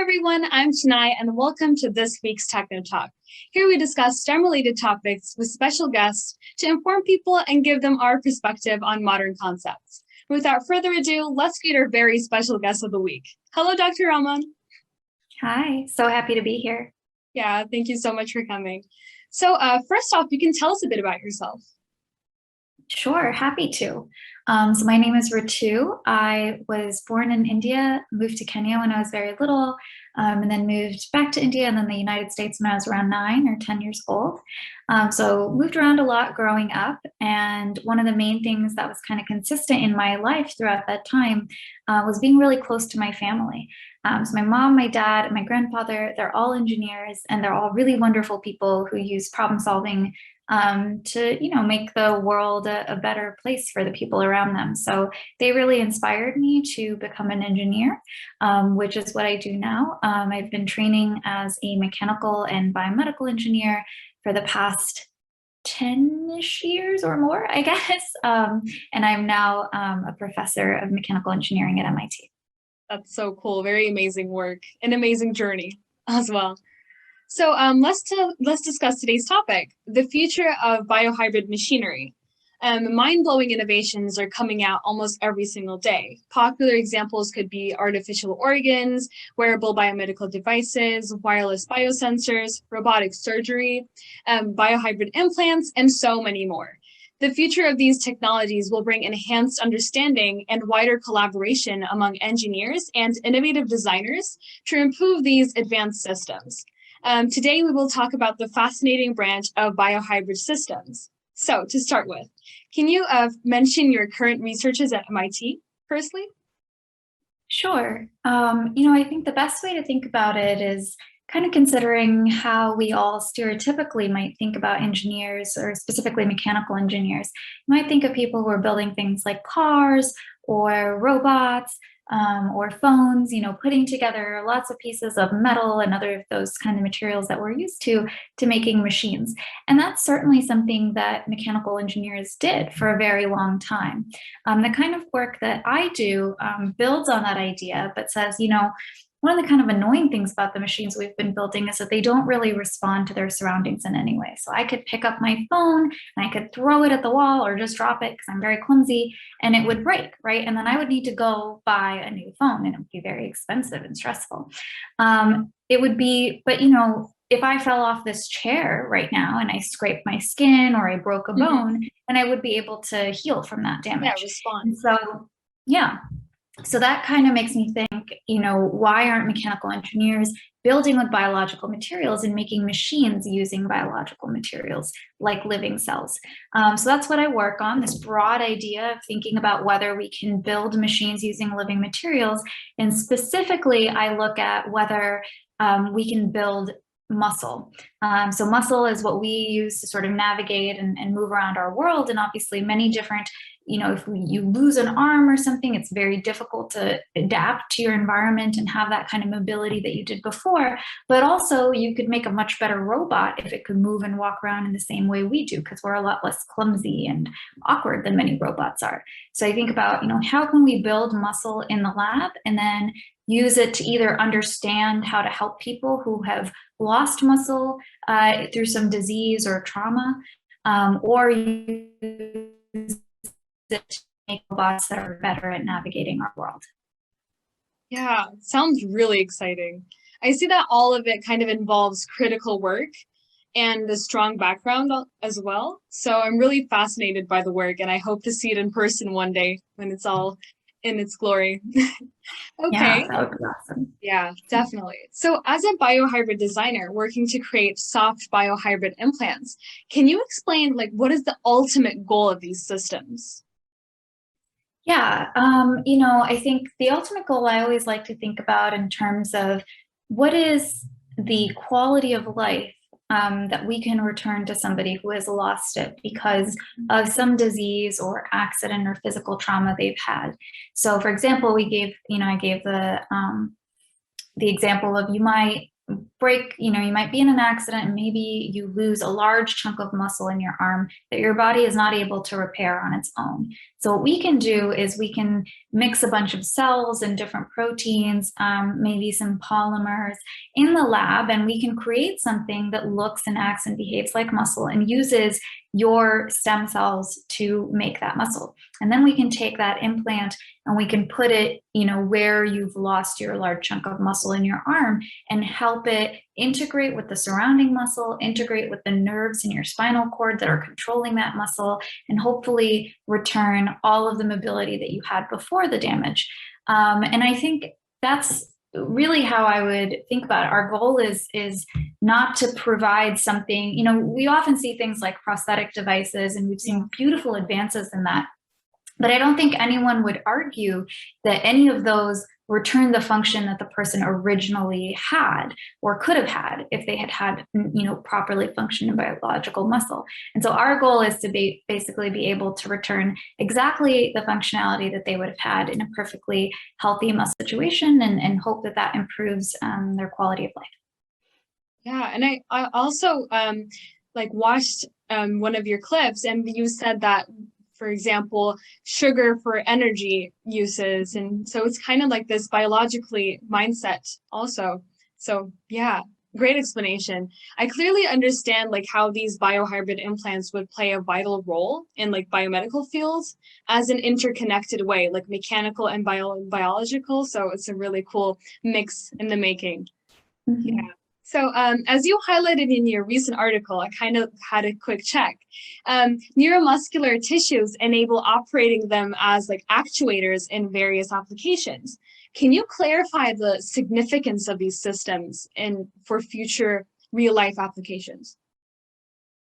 everyone, I'm Cinay and welcome to this week's Technotalk. Here we discuss STEM-related topics with special guests to inform people and give them our perspective on modern concepts. Without further ado, let's greet our very special guest of the week. Hello, Dr. Raman. Hi, so happy to be here. Yeah, thank you so much for coming. So first off, you can tell us a bit about yourself. Sure, happy to. So my name is Ritu. I was born in India, moved to Kenya when I was very little, and then moved back to India and then the United States when I was around 9 or 10 years old. So moved around a lot growing up. And one of the main things that was kind of consistent in my life throughout that time was being really close to my family. So my mom, my dad, and my grandfather, they're all engineers and they're all really wonderful people who use problem solving to make the world a better place for the people around them. So they really inspired me to become an engineer, which is what I do now. I've been training as a mechanical and biomedical engineer for the past 10-ish years or more, I guess. And I'm now a professor of mechanical engineering at MIT. That's so cool. Very amazing work, an amazing journey as well. So let's discuss today's topic, the future of biohybrid machinery. Mind-blowing innovations are coming out almost every single day. Popular examples could be artificial organs, wearable biomedical devices, wireless biosensors, robotic surgery, biohybrid implants, and so many more. The future of these technologies will bring enhanced understanding and wider collaboration among engineers and innovative designers to improve these advanced systems. Today, we will talk about the fascinating branch of biohybrid systems. So to start with, can you mention your current researches at MIT, firstly? Sure. I think the best way to think about it is kind of considering how we all stereotypically might think about engineers, or specifically mechanical engineers. You might think of people who are building things like cars or robots, or phones, putting together lots of pieces of metal and other of those kind of materials that we're used to making machines. And that's certainly something that mechanical engineers did for a very long time. The kind of work that I do builds on that idea, but says, one of the kind of annoying things about the machines we've been building is that they don't really respond to their surroundings in any way. So I could pick up my phone and I could throw it at the wall or just drop it because I'm very clumsy and it would break, right? And then I would need to go buy a new phone and it would be very expensive and stressful. It would be, but if I fell off this chair right now and I scraped my skin or I broke a bone, then I would be able to heal from that damage. Yeah, respond. So that kind of makes me think, why aren't mechanical engineers building with biological materials and making machines using biological materials like living cells? So that's what I work on, this broad idea of thinking about whether we can build machines using living materials. And specifically, I look at whether we can build muscle. So muscle is what we use to sort of navigate and move around our world. And obviously many different, if you lose an arm or something, it's very difficult to adapt to your environment and have that kind of mobility that you did before. But also you could make a much better robot if it could move and walk around in the same way we do, because we're a lot less clumsy and awkward than many robots are. So I think about, how can we build muscle in the lab and then use it to either understand how to help people who have lost muscle through some disease or trauma, or use it to make robots that are better at navigating our world. Yeah, sounds really exciting. I see that all of it kind of involves critical work and a strong background as well. So I'm really fascinated by the work and I hope to see it in person one day when it's all in its glory. Okay. Yeah, that would be awesome. Yeah, definitely. So as a biohybrid designer working to create soft biohybrid implants, can you explain what is the ultimate goal of these systems? Yeah, I think the ultimate goal I always like to think about in terms of what is the quality of life that we can return to somebody who has lost it because of some disease or accident or physical trauma they've had. So for example, I gave the example of you might break, you might be in an accident and maybe you lose a large chunk of muscle in your arm that your body is not able to repair on its own. So what we can do is we can mix a bunch of cells and different proteins, maybe some polymers in the lab, and we can create something that looks and acts and behaves like muscle and uses your stem cells to make that muscle. And then we can take that implant and we can put it, where you've lost your large chunk of muscle in your arm and help it integrate with the surrounding muscle, integrate with the nerves in your spinal cord that are controlling that muscle, and hopefully return all of the mobility that you had before the damage. And I think that's really how I would think about it. Our goal is not to provide something, we often see things like prosthetic devices, and we've seen beautiful advances in that. But I don't think anyone would argue that any of those return the function that the person originally had or could have had if they had properly functioning biological muscle. And so our goal is to basically be able to return exactly the functionality that they would have had in a perfectly healthy muscle situation, and hope that that improves their quality of life. Yeah, and I also watched one of your clips, and you said that, for example, sugar for energy uses. And so it's kind of like this biologically mindset also. So yeah, great explanation. I clearly understand how these biohybrid implants would play a vital role in biomedical fields as an interconnected way, like mechanical and biological. So it's a really cool mix in the making. Mm-hmm. Yeah. So as you highlighted in your recent article, I kind of had a quick check. Neuromuscular tissues enable operating them as actuators in various applications. Can you clarify the significance of these systems for future real-life applications?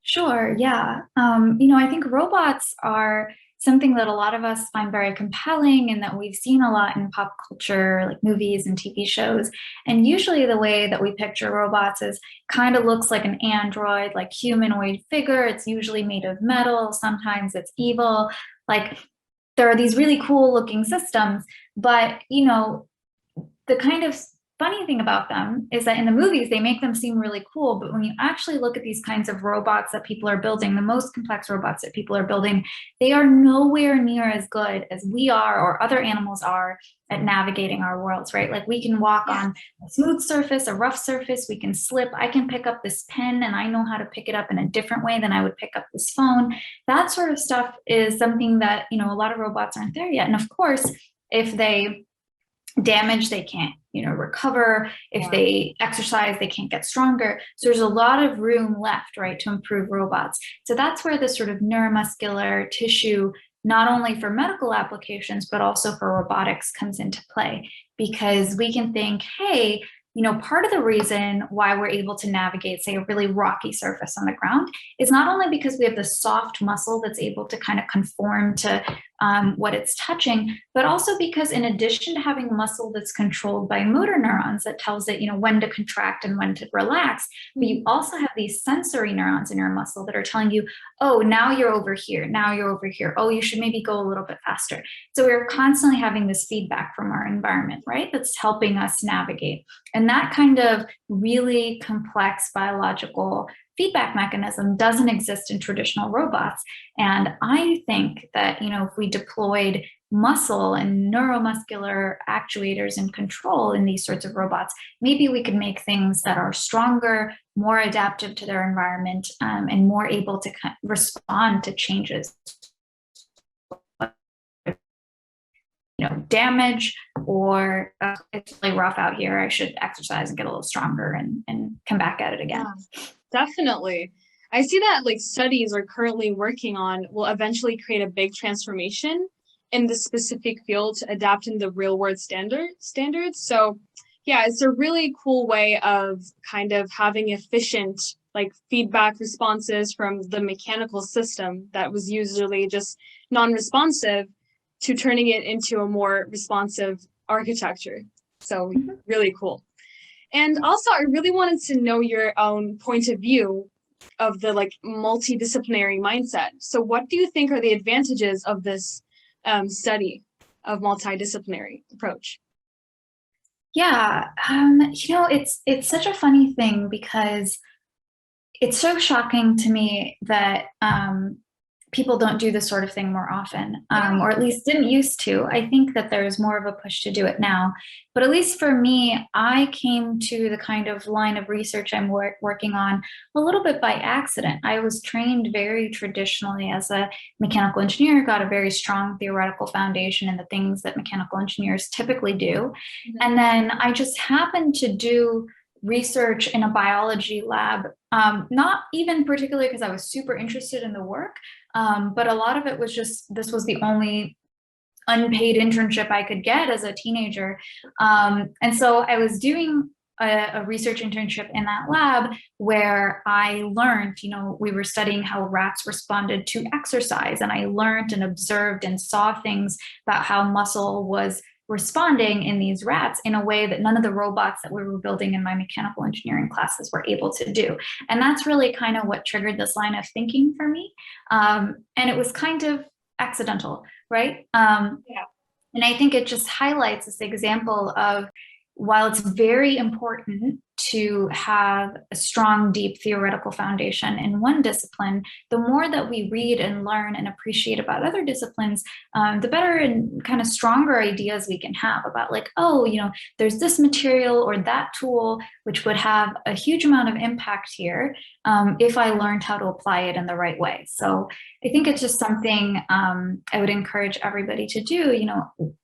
Sure, yeah. I think robots are something that a lot of us find very compelling and that we've seen a lot in pop culture, like movies and TV shows. And usually the way that we picture robots is kind of looks like an android, like humanoid figure. It's usually made of metal. Sometimes it's evil. There are these really cool looking systems, but the kind of funny thing about them is that in the movies, they make them seem really cool. But when you actually look at these kinds of robots that people are building, the most complex robots that people are building, they are nowhere near as good as we are or other animals are at navigating our worlds, right? We can walk on a smooth surface, a rough surface, we can slip. I can pick up this pen and I know how to pick it up in a different way than I would pick up this phone. That sort of stuff is something that, a lot of robots aren't there yet. And of course, if they damage, they can't recover. If they exercise, they can't get stronger. So there's a lot of room left, right, to improve robots. So that's where the sort of neuromuscular tissue, not only for medical applications but also for robotics, comes into play, because we can think, hey, part of the reason why we're able to navigate, say, a really rocky surface on the ground is not only because we have the soft muscle that's able to kind of conform to what it's touching, but also because in addition to having muscle that's controlled by motor neurons that tells it, when to contract and when to relax, but you also have these sensory neurons in your muscle that are telling you, oh, now you're over here, now you're over here, oh, you should maybe go a little bit faster. So we're constantly having this feedback from our environment, right, that's helping us navigate. And that kind of really complex biological feedback mechanism doesn't exist in traditional robots. And I think that, if we deployed muscle and neuromuscular actuators and control in these sorts of robots, maybe we could make things that are stronger, more adaptive to their environment, and more able to respond to changes. Damage, or it's really rough out here, I should exercise and get a little stronger and come back at it again. Yeah, definitely. I see that studies are currently working on will eventually create a big transformation in the specific field to adapt in the real world standards. So yeah, it's a really cool way of kind of having efficient feedback responses from the mechanical system that was usually just non-responsive to turning it into a more responsive architecture. So really cool. And also, I really wanted to know your own point of view of the multidisciplinary mindset. So what do you think are the advantages of this study of multidisciplinary approach? Yeah, it's such a funny thing because it's so shocking to me that people don't do this sort of thing more often, Yeah. or at least didn't used to. I think that there's more of a push to do it now. But at least for me, I came to the kind of line of research I'm working on a little bit by accident. I was trained very traditionally as a mechanical engineer, got a very strong theoretical foundation in the things that mechanical engineers typically do. Mhm. And then I just happened to do research in a biology lab, not even particularly because I was super interested in the work, but a lot of it was just, this was the only unpaid internship I could get as a teenager. And so I was doing a research internship in that lab where I learned, we were studying how rats responded to exercise, and I learned and observed and saw things about how muscle was responding in these rats in a way that none of the robots that we were building in my mechanical engineering classes were able to do. And that's really kind of what triggered this line of thinking for me. And it was kind of accidental, right? Yeah. And I think it just highlights this example of, while it's very important to have a strong, deep theoretical foundation in one discipline, the more that we read and learn and appreciate about other disciplines, the better and kind of stronger ideas we can have about, like, oh, there's this material or that tool which would have a huge amount of impact here if I learned how to apply it in the right way. So I think it's just something I would encourage everybody to do.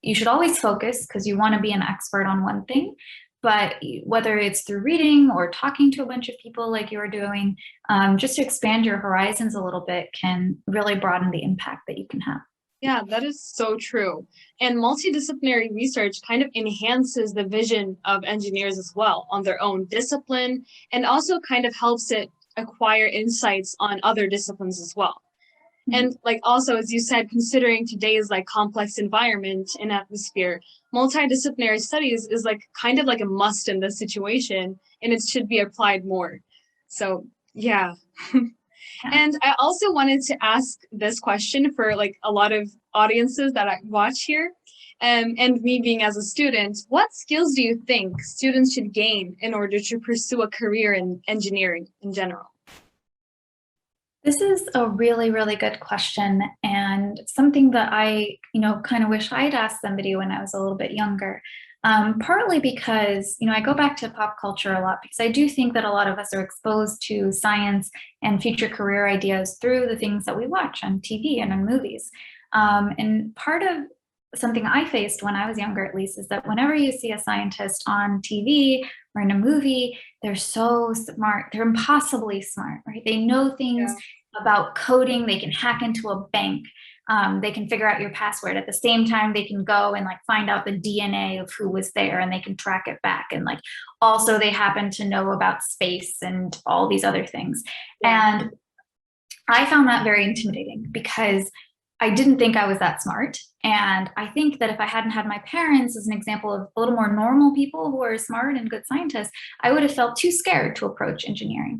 You should always focus because you want to be an expert on one thing. But whether it's through reading or talking to a bunch of people like you're doing, just to expand your horizons a little bit can really broaden the impact that you can have. Yeah, that is so true. And multidisciplinary research kind of enhances the vision of engineers as well on their own discipline, and also kind of helps it acquire insights on other disciplines as well. And like also, as you said, considering today's like complex environment and atmosphere, multidisciplinary studies is like kind of like a must in this situation, and it should be applied more. So yeah. And I also wanted to ask this question for like a lot of audiences that I watch here. And me being as a student, what skills do you think students should gain in order to pursue a career in engineering in general? This is a really, really good question, and something that I, kind of wish I'd asked somebody when I was a little bit younger. Partly because, I go back to pop culture a lot because I do think that a lot of us are exposed to science and future career ideas through the things that we watch on TV and in movies. And part of something I faced when I was younger, at least, is that whenever you see a scientist on TV or in a movie, they're so smart. They're impossibly smart, right? They know things about coding. They can hack into a bank. They can figure out your password. At the same time, they can go and like find out the DNA of who was there, and they can track it back. And like also they happen to know about space and all these other things. Yeah. And I found that very intimidating because I didn't think I was that smart. And I think that if I hadn't had my parents as an example of a little more normal people who are smart and good scientists, I would have felt too scared to approach engineering.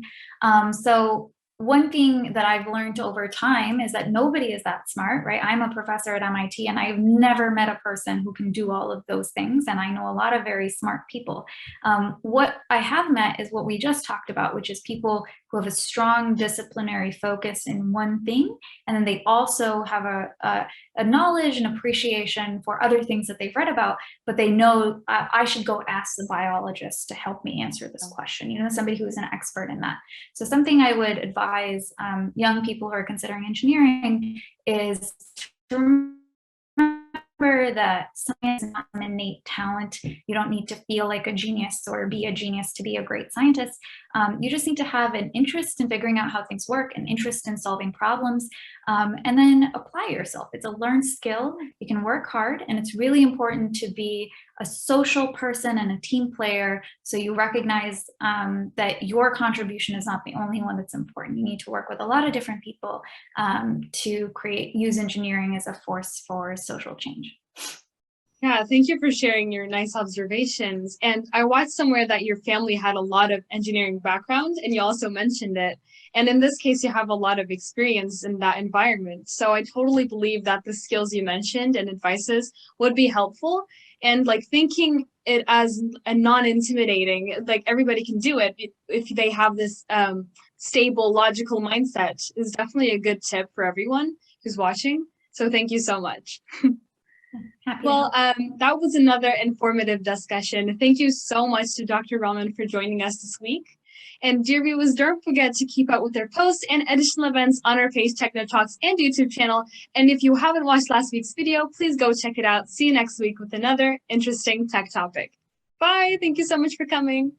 So one thing that I've learned over time is that nobody is that smart, right? I'm a professor at MIT, and I've never met a person who can do all of those things. And I know a lot of very smart people. What I have met is what we just talked about, which is people who have a strong disciplinary focus in one thing. And then they also have a knowledge and appreciation for other things that they've read about, but they know I should go ask the biologist to help me answer this question, somebody who is an expert in that. So something I would advise young people who are considering engineering is to remember that science is not an innate talent. You don't need to feel like a genius or be a genius to be a great scientist. You just need to have an interest in figuring out how things work, an interest in solving problems, and then apply yourself. It's a learned skill. You can work hard, and it's really important to be a social person and a team player, so you recognize that your contribution is not the only one that's important. You need to work with a lot of different people to use engineering as a force for social change. Yeah, thank you for sharing your nice observations. And I watched somewhere that your family had a lot of engineering background, and you also mentioned it. And in this case, you have a lot of experience in that environment. So I totally believe that the skills you mentioned and advices would be helpful. And like thinking it as a non-intimidating, like everybody can do it if they have this stable, logical mindset, is definitely a good tip for everyone who's watching. So thank you so much. Well, that was another informative discussion. Thank you so much to Dr. Raman for joining us this week. And dear viewers, don't forget to keep up with our posts and additional events on our page, Technotalks and YouTube channel. And if you haven't watched last week's video, please go check it out. See you next week with another interesting tech topic. Bye. Thank you so much for coming.